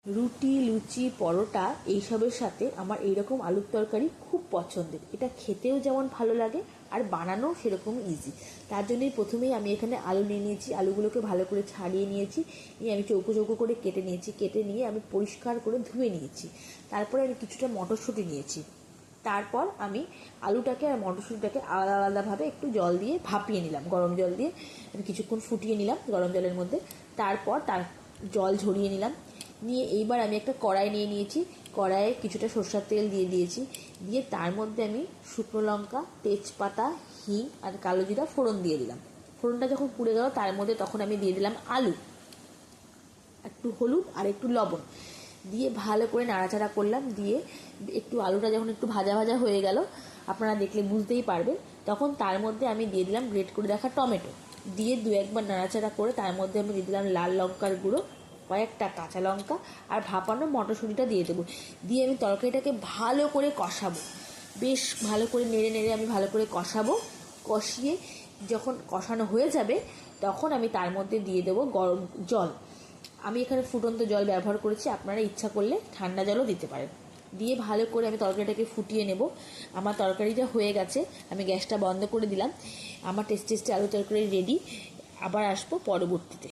রুটি, লুচি, পরোটা এইসবের সাথে আমার এইরকম আলুর তরকারি খুব পছন্দের। এটা খেতেও যেমন ভালো লাগে আর বানানোও সেরকম ইজি। তার জন্যই প্রথমেই আমি এখানে আলু নিয়ে নিয়েছি, আলুগুলোকে ভালো করে ছাড়িয়ে নিয়েছি, নিয়ে আমি চৌকো চৌকো করে কেটে নিয়েছি, কেটে নিয়ে আমি পরিষ্কার করে ধুয়ে নিয়েছি। তারপরে আমি কিছুটা মটরশুঁটি নিয়েছি। তারপর আমি আলুটাকে আর মটরশুঁটিটাকে আলাদা আলাদাভাবে একটু জল দিয়ে ভাপিয়ে নিলাম, গরম জল দিয়ে আমি কিছুক্ষণ ফুটিয়ে নিলাম গরম জলের মধ্যে। তারপর তার জল ঝরিয়ে নিলাম, নিয়ে এইবার আমি একটা কড়াই নিয়ে নিয়েছি, কড়াইয়ে কিছুটা সরষের তেল দিয়ে দিয়েছি, দিয়ে তার মধ্যে আমি শুকনো লঙ্কা, তেজপাতা, হিং আর কালো জিরা ফোড়ন দিয়ে দিলাম। ফোড়নটা যখন পুড়ে গেল তার মধ্যে তখন আমি দিয়ে দিলাম আলু, একটু হলুদ আর একটু লবণ দিয়ে ভালো করে নাড়াচাড়া করলাম। দিয়ে একটু আলুটা যখন একটু ভাজা ভাজা হয়ে গেল, আপনারা দেখলে বুঝতেই পারবেন, তখন তার মধ্যে আমি দিয়ে দিলাম গ্রেট করে রাখা টমেটো, দিয়ে দু একবার নাড়াচাড়া করে তার মধ্যে আমি দিয়ে দিলাম লাল লঙ্কার গুঁড়ো, কয়েকটা কাঁচা লঙ্কা আর ভাপানো মটরশুঁটিটা দিয়ে দেবো। দিয়ে আমি তরকারিটাকে ভালো করে কষাবো, বেশ ভালো করে নেড়ে নেড়ে আমি ভালো করে কষাবো। কষিয়ে যখন কষানো হয়ে যাবে তখন আমি তার মধ্যে দিয়ে দেবো গরম জল। আমি এখানে ফুটন্ত জল ব্যবহার করেছি, আপনারা ইচ্ছা করলে ঠান্ডা জলও দিতে পারেন। দিয়ে ভালো করে আমি তরকারিটাকে ফুটিয়ে নেব। আমার তরকারিটা হয়ে গেছে, আমি গ্যাসটা বন্ধ করে দিলাম। আমার টেস্টি টেস্টি আলু তরকারি রেডি। আবার আসবো পরবর্তীতে।